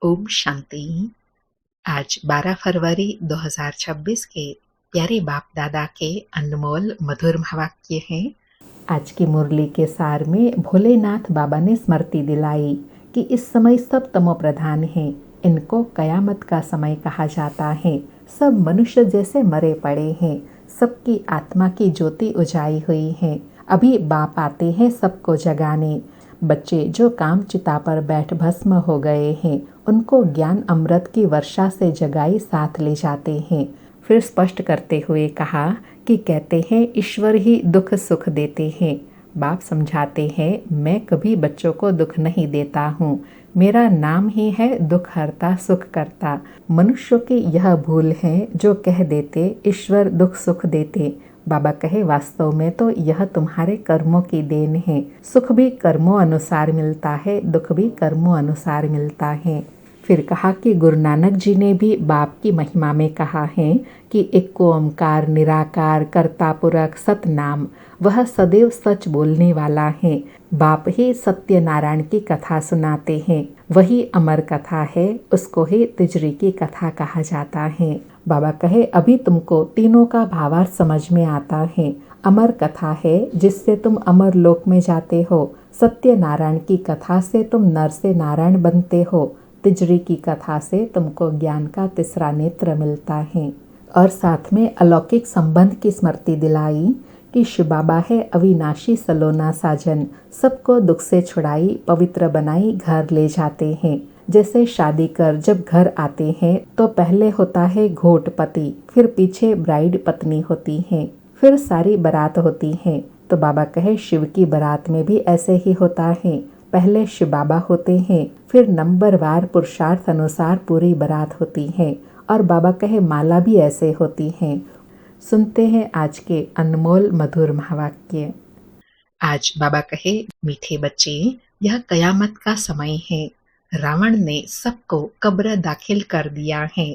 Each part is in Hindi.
ओम शांति। आज 12 फरवरी 2026 के प्यारे बाप दादा के अनमोल मधुर वाक्य हैं। आज की मुरली के सार में भोलेनाथ बाबा ने स्मृति दिलाई कि इस समय सब तमो प्रधान हैं। इनको कयामत का समय कहा जाता है। सब मनुष्य जैसे मरे पड़े हैं। सबकी आत्मा की ज्योति उजाई हुई है। अभी बाप आते हैं सबको जगाने। बच्चे जो काम चिता पर बैठ भस्म हो गए हैं, उनको ज्ञान अमृत की वर्षा से जगाई साथ ले जाते हैं। फिर स्पष्ट करते हुए कहा कि कहते हैं ईश्वर ही दुख सुख देते हैं। बाप समझाते हैं मैं कभी बच्चों को दुख नहीं देता हूँ। मेरा नाम ही है दुख हरता सुख करता। मनुष्यों की यह भूल है जो कह देते ईश्वर दुख सुख देते। बाबा कहे वास्तव में तो यह तुम्हारे कर्मों की देन है। सुख भी कर्मों अनुसार मिलता है, दुख भी कर्मों अनुसार मिलता है। फिर कहा कि गुरु नानक जी ने भी बाप की महिमा में कहा है कि एक ओंकार निराकार कर्ता पुरख सतनाम, वह सदैव सच बोलने वाला है। बाप ही सत्यनारायण की कथा सुनाते हैं। वही अमर कथा है, उसको ही तिजरी की कथा कहा जाता है। बाबा कहे अभी तुमको तीनों का भावार्थ समझ में आता है। अमर कथा है जिससे तुम अमर लोक में जाते हो। सत्यनारायण की कथा से तुम नर से नारायण बनते हो। तिजरी की कथा से तुमको ज्ञान का तीसरा नेत्र मिलता है। और साथ में अलौकिक संबंध की स्मृति दिलाई कि शिव बाबा है अविनाशी सलोना साजन, सबको दुख से छुड़ाई पवित्र बनाई घर ले जाते हैं। जैसे शादी कर जब घर आते हैं तो पहले होता है घोट पति, फिर पीछे ब्राइड पत्नी होती है, फिर सारी बारात होती है। तो बाबा कहे शिव की बारात में भी ऐसे ही होता है। पहले शिव बाबा होते हैं, फिर नंबरवार पुरुषार्थ अनुसार पूरी बारात होती है। और बाबा कहे माला भी ऐसे होती है। सुनते हैं आज के अनमोल मधुर महावाक्य। आज बाबा कहे मीठे बच्चे, यह कयामत का समय है। रावण ने सबको कब्र दाखिल कर दिया है।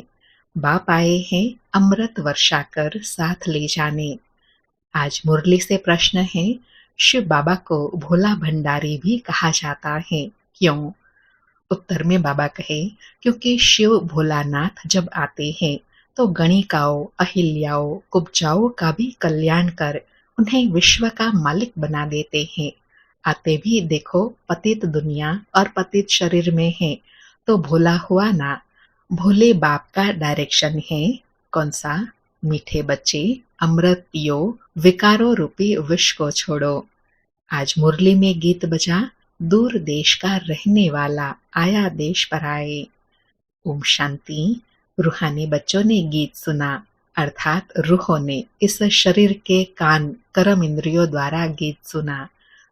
बाप आए हैं अमृत वर्षा कर साथ ले जाने। आज मुरली से प्रश्न है, शिव बाबा को भोला भंडारी भी कहा जाता है, क्यों? उत्तर में बाबा कहे क्योंकि शिव भोलानाथ जब आते हैं तो गणिकाओं, अहिल्याओं, कुब्जाओं का भी कल्याण कर उन्हें विश्व का मालिक बना देते हैं। आते भी देखो पतित दुनिया और पतित शरीर में है, तो भोला हुआ ना। भोले बाप का डायरेक्शन है कौन सा? मीठे बच्चे अमृत पियो, विकारों रूपी विष को छोड़ो। आज मुरली में गीत बजा, दूर देश का रहने वाला आया देश पर आए। ओम शांति। रूहानी बच्चों ने गीत सुना, अर्थात रूहों ने इस शरीर के कान कर्म इंद्रियों द्वारा गीत सुना।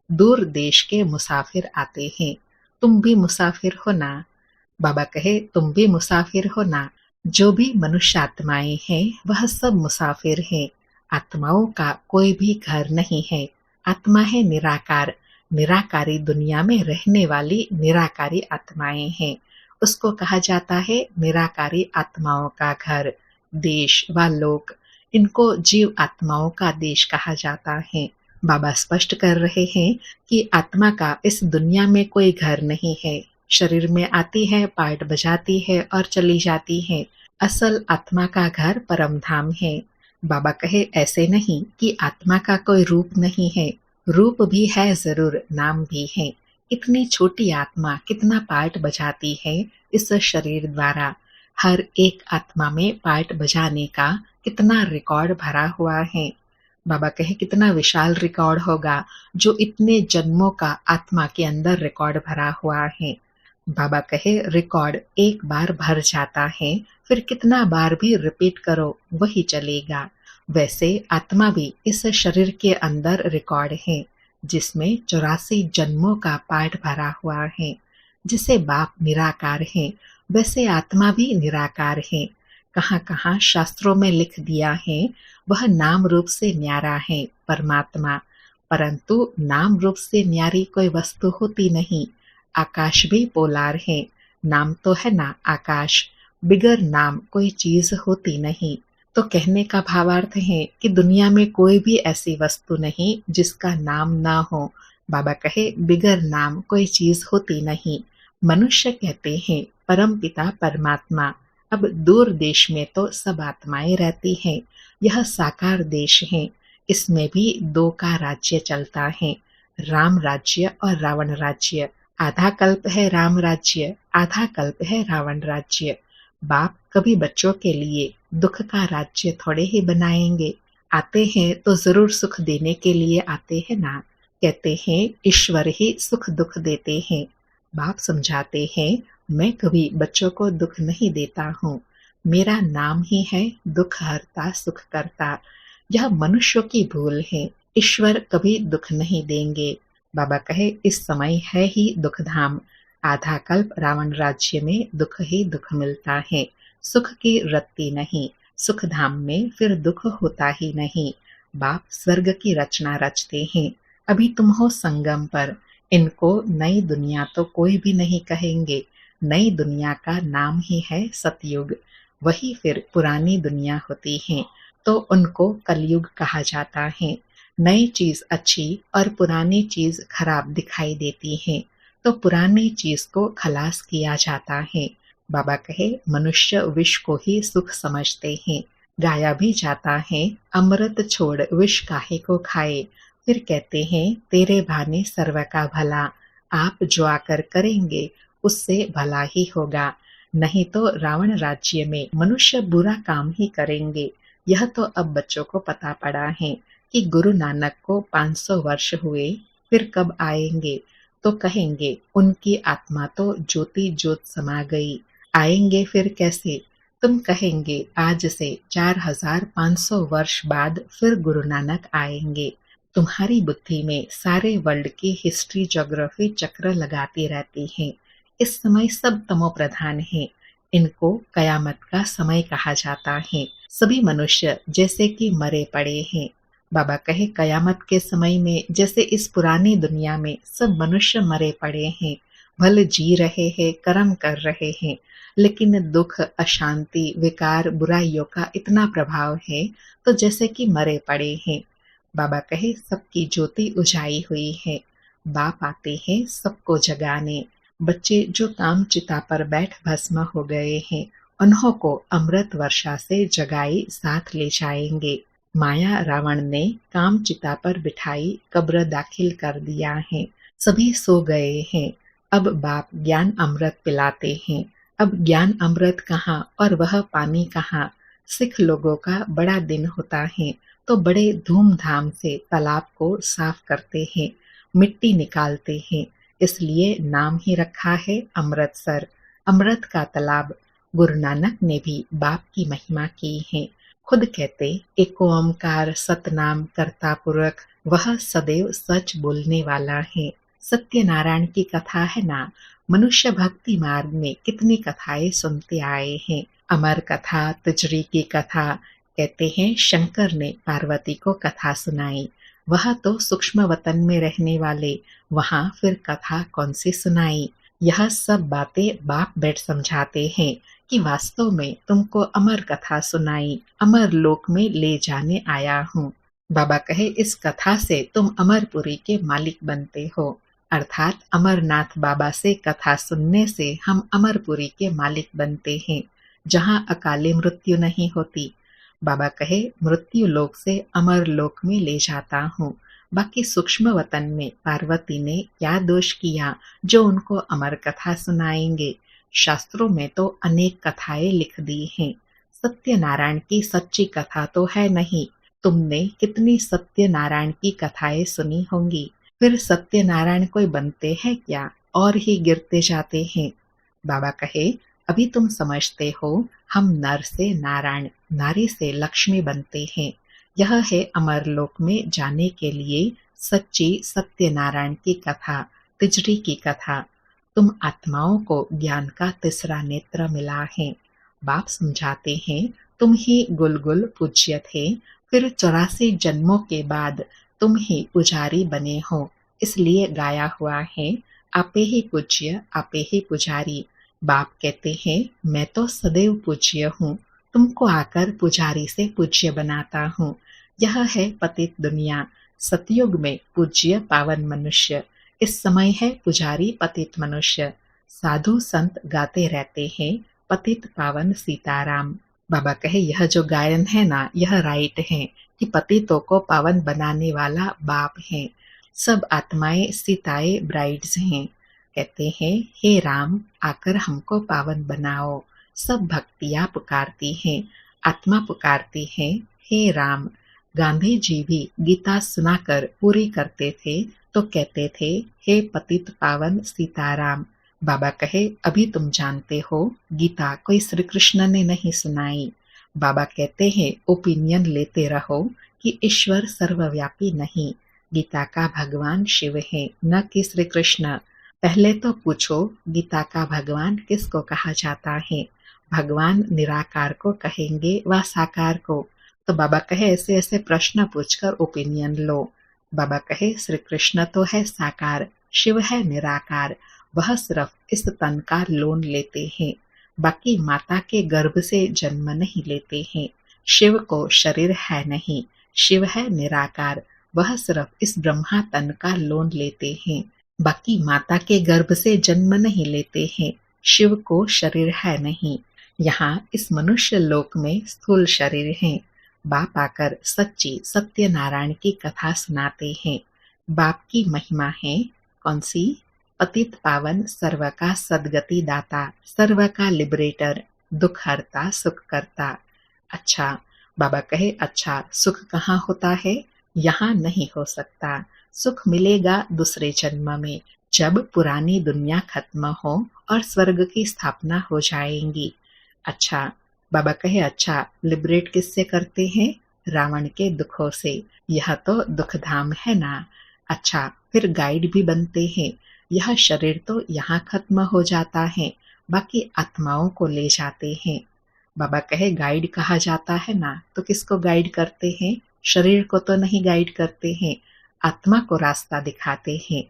दूर देश के मुसाफिर आते हैं, तुम भी मुसाफिर हो ना। बाबा कहे तुम भी मुसाफिर हो ना। जो भी मनुष्य आत्माएं हैं वह सब मुसाफिर हैं। आत्माओं का कोई भी घर नहीं है। आत्मा है निराकार। निराकारी दुनिया में रहने वाली निराकारी आत्माएं हैं। उसको कहा जाता है निराकारी आत्माओं का घर, देश व लोक। इनको जीव आत्माओं का देश कहा जाता है। बाबा स्पष्ट कर रहे हैं कि आत्मा का इस दुनिया में कोई घर नहीं है। शरीर में आती है, पार्ट बजाती है और चली जाती है। असल आत्मा का घर परम धाम है। बाबा कहे ऐसे नहीं कि आत्मा का कोई रूप नहीं है। रूप भी है जरूर, नाम भी है। इतनी छोटी आत्मा कितना पार्ट बजाती है इस शरीर द्वारा। हर एक आत्मा में पार्ट बजाने का कितना रिकॉर्ड भरा हुआ है। बाबा कहे कितना विशाल रिकॉर्ड होगा जो इतने जन्मों का आत्मा के अंदर रिकॉर्ड भरा हुआ है। बाबा कहे रिकॉर्ड एक बार भर जाता है, फिर कितना बार भी रिपीट करो वही चलेगा। वैसे आत्मा भी इस शरीर के अंदर रिकॉर्ड है, जिसमें 84 जन्मों का पाठ भरा हुआ है। जिसे बाप निराकार है, वैसे आत्मा भी निराकार है। कहाँ कहाँ शास्त्रों में लिख दिया है वह नाम रूप से न्यारा है परमात्मा, परंतु नाम रूप से न्यारी कोई वस्तु होती नहीं। आकाश भी पोलार है। नाम तो है ना आकाश, बिगर नाम कोई चीज होती नहीं। तो कहने का भावार्थ है कि दुनिया में कोई भी ऐसी वस्तु नहीं जिसका नाम ना हो। बाबा कहे बिगर नाम कोई चीज होती नहीं। मनुष्य कहते हैं परम पिता परमात्मा। अब दूर देश में तो सब आत्माएं रहती हैं, यह साकार देश है। इसमें भी दो का राज्य चलता है, राम राज्य और रावण राज्य। आधा कल्प है राम राज्य, आधा कल्प है रावण राज्य। बाप कभी बच्चों के लिए दुख का राज्य थोड़े ही बनाएंगे। आते हैं तो जरूर सुख देने के लिए आते हैं ना। कहते हैं ईश्वर ही सुख दुख देते हैं। बाप समझाते हैं मैं कभी बच्चों को दुख नहीं देता हूँ। मेरा नाम ही है दुख हरता सुख करता। यह मनुष्यों की भूल है, ईश्वर कभी दुख नहीं देंगे। बाबा कहे इस समय है ही दुख धाम। आधा कल्प रावण राज्य में दुख ही दुख मिलता है, सुख की रत्ती नहीं। सुख धाम में फिर दुख होता ही नहीं। बाप स्वर्ग की रचना रचते हैं। अभी तुम हो संगम पर। इनको नई दुनिया तो कोई भी नहीं कहेंगे। नई दुनिया का नाम ही है सतयुग। वही फिर पुरानी दुनिया होती है, तो उनको कलयुग कहा जाता है। नई चीज अच्छी और पुरानी चीज खराब दिखाई देती है, तो पुरानी चीज को खलास किया जाता है। बाबा कहे मनुष्य विष को ही सुख समझते हैं। गाया भी जाता है अमृत छोड़ विष काहे को खाए। फिर कहते हैं तेरे भाने सर्व का भला। आप जो आकर करेंगे उससे भला ही होगा। नहीं तो रावण राज्य में मनुष्य बुरा काम ही करेंगे। यह तो अब बच्चों को पता पड़ा है कि गुरु नानक को 500 वर्ष हुए, फिर कब आएंगे। तो कहेंगे उनकी आत्मा तो ज्योति ज्योत समा गई, आएंगे फिर कैसे। तुम कहेंगे आज से 4500 वर्ष बाद फिर गुरु नानक आएंगे। तुम्हारी बुद्धि में सारे वर्ल्ड की हिस्ट्री ज्योग्राफी चक्र लगाती रहती है। इस समय सब तमो प्रधान है। इनको कयामत का समय कहा जाता है। सभी मनुष्य जैसे कि मरे पड़े हैं। बाबा कहे कयामत के समय में जैसे इस पुरानी दुनिया में सब मनुष्य मरे पड़े हैं, भले जी रहे हैं, कर्म कर रहे हैं, लेकिन दुख अशांति विकार बुराइयों का इतना प्रभाव है तो जैसे कि मरे पड़े हैं। बाबा कहे सबकी ज्योति उजाई हुई है। बाप आते हैं सबको जगाने। बच्चे जो काम चिता पर बैठ भस्म हो गए हैं, उन्हों को अमृत वर्षा से जगाई साथ ले जाएंगे। माया रावण ने काम चिता पर बिठाई कब्र दाखिल कर दिया है। सभी सो गए हैं। अब बाप ज्ञान अमृत पिलाते हैं। अब ज्ञान अमृत कहाँ और वह पानी कहाँ। सिख लोगों का बड़ा दिन होता है तो बड़े धूमधाम से तालाब को साफ करते हैं, मिट्टी निकालते हैं। इसलिए नाम ही रखा है अमृतसर, अमृत का तालाब। गुरु नानक ने भी बाप की महिमा की है। खुद कहते एक ओंकार सतनाम करता पुरख, वह सदैव सच बोलने वाला है। सत्यनारायण की कथा है ना। मनुष्य भक्ति मार्ग में कितनी कथाएं सुनते आए हैं। अमर कथा, तिजरी की कथा। कहते हैं शंकर ने पार्वती को कथा सुनाई। वह तो सूक्ष्म वतन में रहने वाले, वहां फिर कथा कौन सी सुनाई। यह सब बातें बाप बैठ समझाते हैं कि वास्तव में तुमको अमर कथा सुनाई, अमर लोक में ले जाने आया हूँ। बाबा कहे इस कथा से तुम अमरपुरी के मालिक बनते हो। अर्थात अमरनाथ बाबा से कथा सुनने से हम अमरपुरी के मालिक बनते हैं, जहाँ अकाली मृत्यु नहीं होती। बाबा कहे मृत्यु लोक से अमर लोक में ले जाता हूँ। बाकी सूक्ष्म वतन में पार्वती ने क्या दोष किया जो उनको अमर कथा सुनाएंगे। शास्त्रों में तो अनेक कथाएं लिख दी हैं। सत्यनारायण की सच्ची कथा तो है नहीं। तुमने कितनी सत्यनारायण की कथाएं सुनी होंगी। फिर सत्यनारायण कोई बनते हैं क्या, और ही गिरते जाते हैं। बाबा कहे अभी तुम समझते हो हम नर से नारायण, नारी से लक्ष्मी बनते हैं। यह है अमरलोक में जाने के लिए सच्ची सत्यनारायण की कथा, तिजरी की कथा। तुम आत्माओं को ज्ञान का तीसरा नेत्र मिला है। बाप समझाते हैं तुम ही गुलगुल पूज्य थे, फिर 84 जन्मों के बाद तुम ही पुजारी बने हो। इसलिए गाया हुआ है आपे ही पूज्य आपे ही पुजारी। बाप कहते हैं मैं तो सदैव पूज्य हूँ, तुमको आकर पुजारी से पूज्य बनाता हूँ। यह है पतित दुनिया। सतयुग में पूज्य पावन मनुष्य, इस समय है पुजारी पतित मनुष्य। साधु संत गाते रहते हैं पतित पावन सीताराम। बाबा कहे यह जो गायन है ना, यह राइट है कि पतितों को पावन बनाने वाला बाप है। सब आत्माएं सीताएं ब्राइड्स हैं। कहते हैं हे राम आकर हमको पावन बनाओ। सब भक्तियां पुकारती हैं, आत्मा पुकारती है हे राम। गांधी जी भी गीता सुनाकर पूरी करते थे तो कहते थे हे पतित पावन सीताराम। बाबा कहे अभी तुम जानते हो गीता कोई श्री कृष्ण ने नहीं सुनाई। बाबा कहते हैं ओपिनियन लेते रहो कि ईश्वर सर्वव्यापी नहीं, गीता का भगवान शिव है न कि श्री कृष्ण। पहले तो पूछो गीता का भगवान किसको कहा जाता है। भगवान निराकार को कहेंगे व साकार को। तो बाबा कहे ऐसे ऐसे प्रश्न पूछकर ओपिनियन लो। बाबा कहे श्री कृष्ण तो है साकार, शिव है निराकार, वह सिर्फ इस तन का लोन लेते हैं, बाकी माता के गर्भ से जन्म नहीं लेते हैं। शिव को शरीर है नहीं, शिव है निराकार, वह सिर्फ इस ब्रह्मा तन का लोन लेते हैं, बाकी माता के गर्भ से जन्म नहीं लेते हैं। शिव को शरीर है नहीं। यहाँ इस मनुष्य लोक में स्थूल शरीर है। बाप आकर सच्ची सत्यनारायण की कथा सुनाते हैं। बाप की महिमा है कौन सी? पतित पावन, सर्व का सदगति दाता, सर्व का लिबरेटर, दुख हरता सुख करता। अच्छा, बाबा कहे अच्छा सुख कहाँ होता है? यहाँ नहीं हो सकता। सुख मिलेगा दूसरे जन्म में, जब पुरानी दुनिया खत्म हो और स्वर्ग की स्थापना हो जाएंगी। अच्छा, बाबा कहे अच्छा लिबरेट किससे करते हैं? रावण के दुखों से। यह तो दुखधाम है ना। अच्छा, फिर गाइड भी बनते हैं। यह शरीर तो यहाँ खत्म हो जाता है, बाकी आत्माओं को ले जाते हैं। बाबा कहे गाइड कहा जाता है ना, तो किसको गाइड करते हैं? शरीर को तो नहीं गाइड करते हैं, आत्मा को रास्ता दिखाते हैं।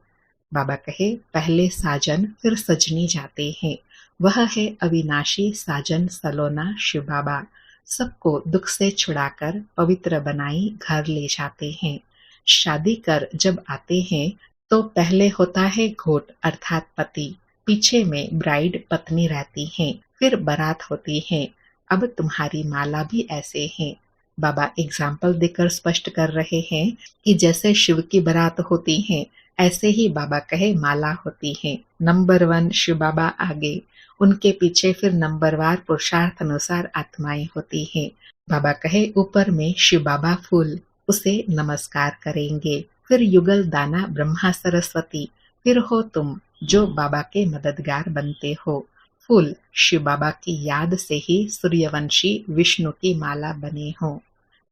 बाबा कहे पहले साजन फिर सजनी जाते हैं। वह है अविनाशी साजन सलोना शिव बाबा। सबको दुख से छुड़ाकर पवित्र बनाई घर ले जाते हैं। शादी कर जब आते हैं तो पहले होता है घोट अर्थात पति, पीछे में ब्राइड पत्नी रहती है, फिर बारात होती है। अब तुम्हारी माला भी ऐसे है। बाबा एग्जाम्पल देकर स्पष्ट कर रहे हैं कि जैसे शिव की बारात होती है, ऐसे ही बाबा कहे माला होती है। नंबर 1 शिव बाबा आगे, उनके पीछे फिर नंबरवार पुरुषार्थ अनुसार आत्माएं होती हैं। बाबा कहे ऊपर में शिव बाबा फूल, उसे नमस्कार करेंगे। फिर युगल दाना ब्रह्मा सरस्वती, फिर हो तुम जो बाबा के मददगार बनते हो। फूल शिव बाबा की याद से ही सूर्यवंशी विष्णु की माला बने हो।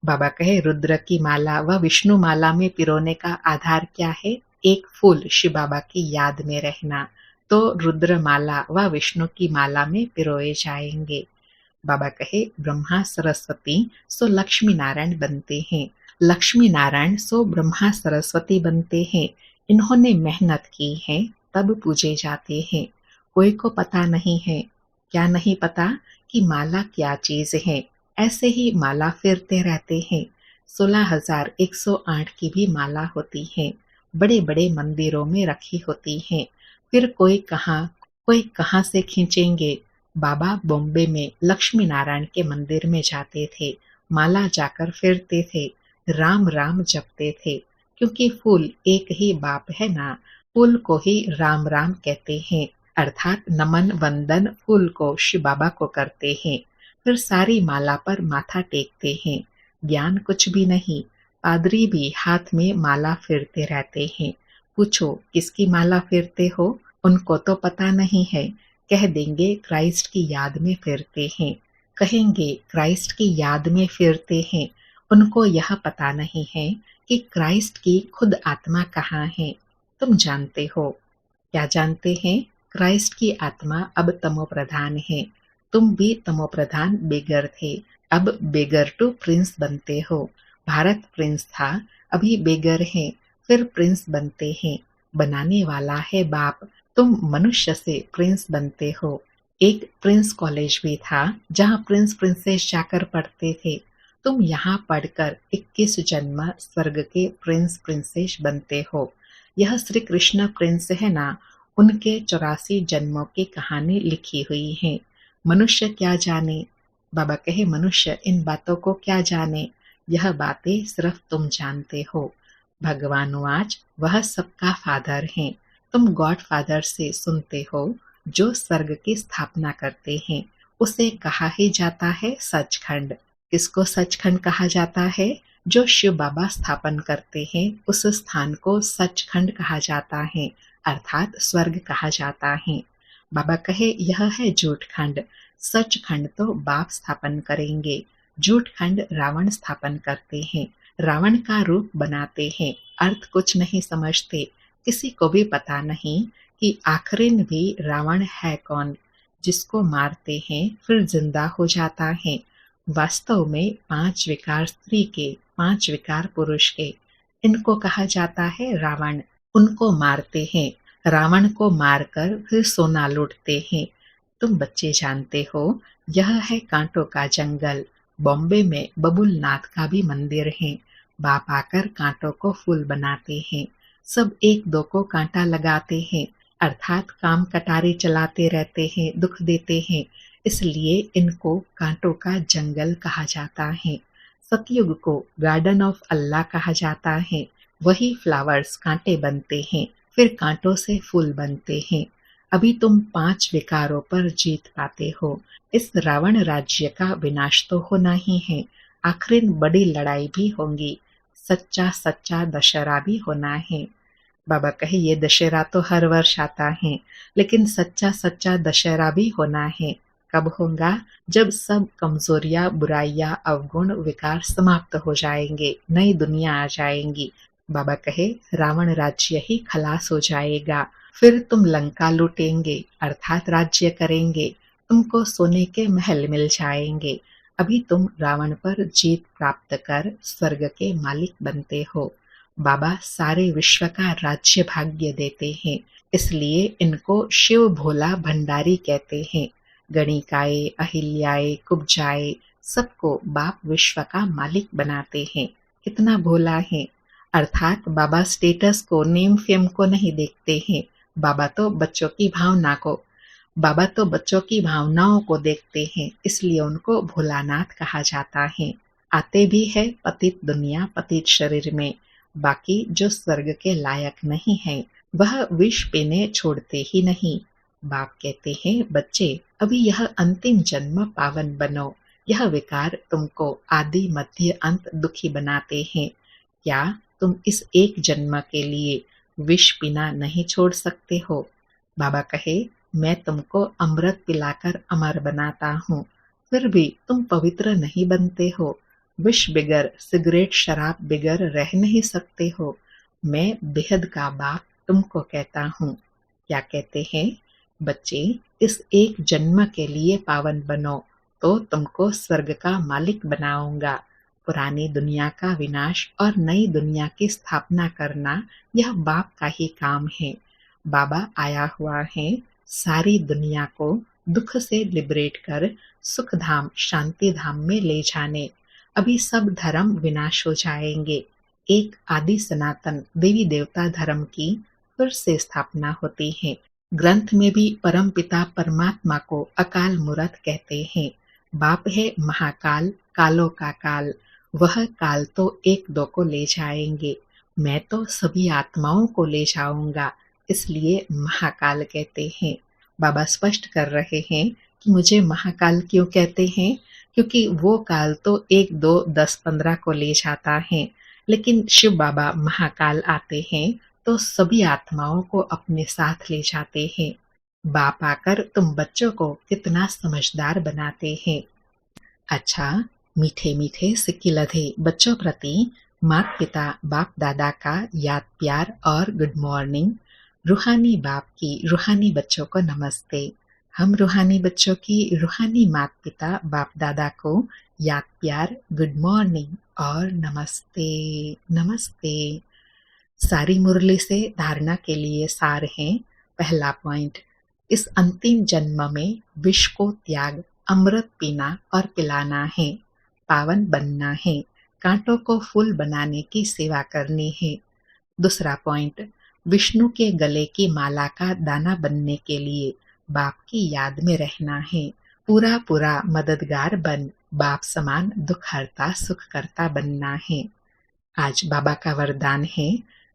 बाबा कहे रुद्र की माला व विष्णु माला में पिरोने का आधार क्या है? एक फूल शिव बाबा की याद में रहना, तो रुद्र माला व विष्णु की माला में पिरोए जाएंगे। बाबा कहे ब्रह्मा सरस्वती सो लक्ष्मी नारायण बनते हैं, लक्ष्मी नारायण सो ब्रह्मा सरस्वती बनते हैं। इन्होंने मेहनत की है तब पूजे जाते हैं। कोई को पता नहीं है। क्या नहीं पता कि माला क्या चीज है? ऐसे ही माला फिरते रहते हैं। 16,108 की भी माला होती है, बड़े बड़े मंदिरों में रखी होती है। फिर कोई कहाँ से खींचेंगे। बाबा बॉम्बे में लक्ष्मी नारायण के मंदिर में जाते थे, माला जाकर फिरते थे, राम राम जपते थे, क्योंकि फूल एक ही बाप है ना। फूल को ही राम राम कहते हैं, अर्थात नमन वंदन फूल को शिव बाबा को करते हैं। फिर सारी माला पर माथा टेकते हैं। ज्ञान कुछ भी नहीं। पादरी भी हाथ में माला फिरते रहते हैं। पूछो किसकी माला फिरते हो? उनको तो पता नहीं है। कह देंगे क्राइस्ट की याद में फिरते हैं। कहेंगे क्राइस्ट की याद में फिरते हैं। उनको यह पता नहीं है कि क्राइस्ट की खुद आत्मा कहाँ है। तुम जानते हो। क्या जानते हैं? क्राइस्ट की आत्मा अब तमो प्रधान है। तुम भी तमो प्रधान बेगर थे, अब बेगर टू प्रिंस बनते हो। भारत प्रिंस था, अभी बेगर है, फिर प्रिंस बनते हैं। बनाने वाला है बाप, तुम मनुष्य से प्रिंस बनते हो। एक प्रिंस कॉलेज भी था जहाँ प्रिंस प्रिंसेस जाकर पढ़ते थे। तुम यहाँ पढ़कर 21 जन्म स्वर्ग के प्रिंस प्रिंसेस बनते हो। यह श्री कृष्ण प्रिंस है ना, उनके 84 जन्मों की कहानी लिखी हुई है। मनुष्य क्या जाने, बाबा कहे मनुष्य इन बातों को क्या जाने, यह बातें सिर्फ तुम जानते हो। भगवान आज वह सबका फादर है। तुम गॉड फादर से सुनते हो जो स्वर्ग की स्थापना करते हैं। उसे कहा ही जाता है सचखंड। किसको सचखंड कहा जाता है? जो शिव बाबा स्थापन करते हैं उस स्थान को सचखंड कहा जाता है, अर्थात स्वर्ग कहा जाता है। बाबा कहे यह है झूठखंड, सचखंड तो बाप स्थापन करेंगे। झूठखंड रावण स्थापन करते हैं, रावण का रूप बनाते हैं, अर्थ कुछ नहीं समझते। किसी को भी पता नहीं कि आखिरन भी रावण है कौन, जिसको मारते हैं फिर जिंदा हो जाता है। वास्तव में 5 विकार स्त्री के, 5 विकार पुरुष के, इनको कहा जाता है रावण। उनको मारते हैं, रावण को मारकर फिर सोना लूटते हैं। तुम बच्चे जानते हो यह है कांटों का जंगल। बॉम्बे में बबुलनाथ का भी मंदिर है। बाप आकर कांटों को फूल बनाते हैं। सब एक दो को कांटा लगाते हैं, अर्थात काम कटारे चलाते रहते हैं, दुख देते हैं। इसलिए इनको कांटों का जंगल कहा जाता है। सतयुग को गार्डन ऑफ अल्लाह कहा जाता है। वही फ्लावर्स कांटे बनते हैं, फिर कांटों से फूल बनते हैं। अभी तुम 5 विकारों पर जीत पाते हो। इस रावण राज्य का विनाश तो होना ही है, आखिर बड़ी लड़ाई भी होंगी। सच्चा सच्चा दशहरा भी होना है। बाबा कहे ये दशहरा तो हर वर्ष आता है, लेकिन सच्चा सच्चा दशहरा भी होना है। कब होगा? जब सब कमजोरियां, बुराइयां, अवगुण, विकार समाप्त हो जाएंगे, नई दुनिया आ जाएंगी। बाबा कहे रावण राज्य ही खलास हो जाएगा, फिर तुम लंका लूटेंगे, अर्थात राज्य करेंगे। तुमको सोने के महल मिल जाएंगे। अभी तुम रावण पर जीत प्राप्त कर स्वर्ग के मालिक बनते हो। बाबा सारे विश्व का राज्य भाग्य देते हैं, इसलिए इनको शिव भोला भंडारी कहते हैं। गणिकाए, अहिल्याए, कुब्जाए, सबको बाप विश्व का मालिक बनाते हैं। कितना भोला है, अर्थात बाबा स्टेटस को, नेम फेम को नहीं देखते हैं। बाबा तो बच्चों की भावनाओं को देखते हैं, इसलिए उनको भोलानाथ कहा जाता है। आते भी है पतित दुनिया, पतित शरीर में। बाकी जो स्वर्ग के लायक नहीं है वह विष पीने छोड़ते ही नहीं। बाप कहते हैं बच्चे अभी यह अंतिम जन्म पावन बनो। यह विकार तुमको आदि मध्य अंत दुखी बनाते हैं। क्या तुम इस एक जन्म के लिए विष पीना नहीं छोड़ सकते हो? बाबा कहे मैं तुमको अमृत पिलाकर अमर बनाता हूँ, फिर भी तुम पवित्र नहीं बनते हो। विष बिगर, सिगरेट शराब बिगर रह नहीं सकते हो। मैं बेहद का बाप तुमको कहता हूँ। क्या कहते हैं? बच्चे इस एक जन्म के लिए पावन बनो तो तुमको स्वर्ग का मालिक बनाऊंगा। पुरानी दुनिया का विनाश और नई दुनिया की स्थापना करना यह बाप का ही काम है। बाबा आया हुआ है सारी दुनिया को दुख से लिबरेट कर सुख धाम, शांति धाम में ले जाने। अभी सब धर्म विनाश हो जाएंगे। एक आदि सनातन देवी देवता धर्म की फिर से स्थापना होती है। ग्रंथ में भी परम पिता परमात्मा को अकाल मूर्त कहते हैं। बाप है महाकाल, कालों का काल। वह काल तो एक दो को ले जाएंगे, मैं तो सभी आत्माओं को ले जाऊंगा, इसलिए महाकाल कहते हैं। बाबा स्पष्ट कर रहे हैं कि मुझे महाकाल क्यों कहते हैं, क्योंकि वो काल तो 1, 2, 10, 15 को ले जाता है, लेकिन शिव बाबा महाकाल आते हैं तो सभी आत्माओं को अपने साथ ले जाते हैं। बाप आकर तुम बच्चों को कितना समझदार बनाते हैं। अच्छा, मीठे मीठे सिक्की लधे बच्चों प्रति माता पिता बाप दादा का याद प्यार और गुड मॉर्निंग। रूहानी बाप की रूहानी बच्चों को नमस्ते। हम रूहानी बच्चों की रूहानी माता पिता बाप दादा को याद प्यार, गुड मॉर्निंग और नमस्ते नमस्ते। सारी मुरली से धारणा के लिए सार है। पहला पॉइंट, इस अंतिम जन्म में विष को त्याग, अमृत पीना और पिलाना है, पावन बनना है, कांटों को फूल बनाने की सेवा करनी है। दूसरा पॉइंट, विष्णु के गले की माला का दाना बनने के लिए बाप की याद में रहना है। पूरा पूरा मददगार बन बाप समान दुख हरता सुख करता बनना है। आज बाबा का वरदान है,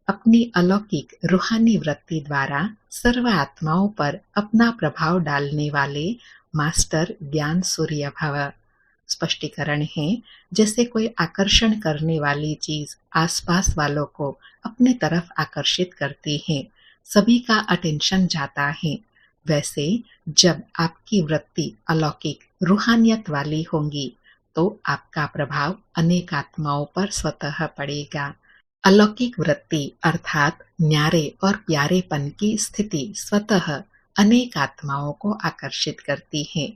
अपनी अलौकिक रूहानी वृत्ति द्वारा सर्व आत्माओं पर अपना प्रभाव डालने वाले मास्टर ज्ञान सूर्य भव। स्पष्टीकरण है, जैसे कोई आकर्षण करने वाली चीज आसपास वालों को अपने तरफ आकर्षित करती है, सभी का अटेंशन जाता है, वैसे जब आपकी वृत्ति अलौकिक रूहानियत वाली होंगी तो आपका प्रभाव अनेक आत्माओं पर स्वतः पड़ेगा। अलौकिक वृत्ति अर्थात न्यारे और प्यारेपन की स्थिति स्वतः अनेक आत्माओं को आकर्षित करती है।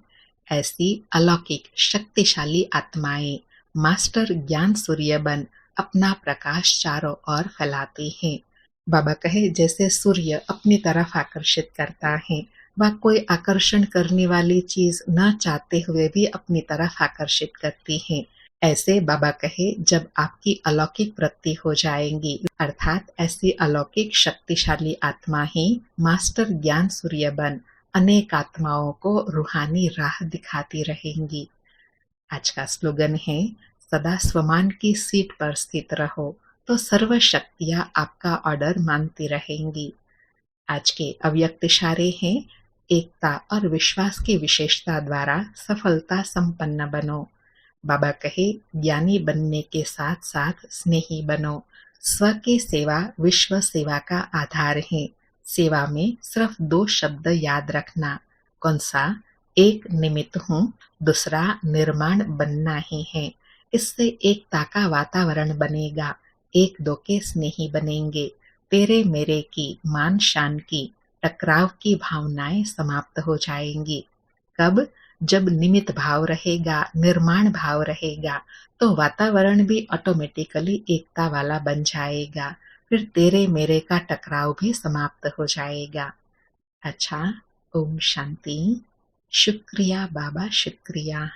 ऐसी अलौकिक शक्तिशाली आत्माएं मास्टर ज्ञान सूर्य बन अपना प्रकाश चारों ओर फैलाती हैं। बाबा कहे, जैसे सूर्य अपनी तरफ आकर्षित करता है, वह कोई आकर्षण करने वाली चीज न चाहते हुए भी अपनी तरफ आकर्षित करती है। ऐसे बाबा कहे, जब आपकी अलौकिक वृत्ति हो जाएंगी, अर्थात ऐसी अलौकिक शक्तिशाली आत्मा ही मास्टर ज्ञान सूर्य बन अनेक आत्माओं को रूहानी राह दिखाती रहेंगी। आज का स्लोगन है, सदा स्वमान की सीट पर स्थित रहो तो सर्व शक्तियां आपका ऑर्डर मानती रहेंगी। आज के अव्यक्त इशारे हैं, एकता और विश्वास की विशेषता द्वारा सफलता संपन्न बनो। बाबा कहे, ज्ञानी बनने के साथ साथ स्नेही बनो। स्व की सेवा विश्व सेवा का आधार है। सेवा में सिर्फ 2 शब्द याद रखना। कौन सा? एक निमित्त हूँ, दूसरा निर्माण बनना ही है। इससे एकता का वातावरण बनेगा, एक दो के स्नेही बनेंगे। तेरे मेरे की, मान शान की, टकराव की भावनाएं समाप्त हो जाएंगी। कब? जब निमित्त भाव रहेगा, निर्माण भाव रहेगा, तो वातावरण भी ऑटोमेटिकली एकता वाला बन जाएगा। फिर तेरे मेरे का टकराव भी समाप्त हो जाएगा। अच्छा, ओम शांति। शुक्रिया बाबा, शुक्रिया।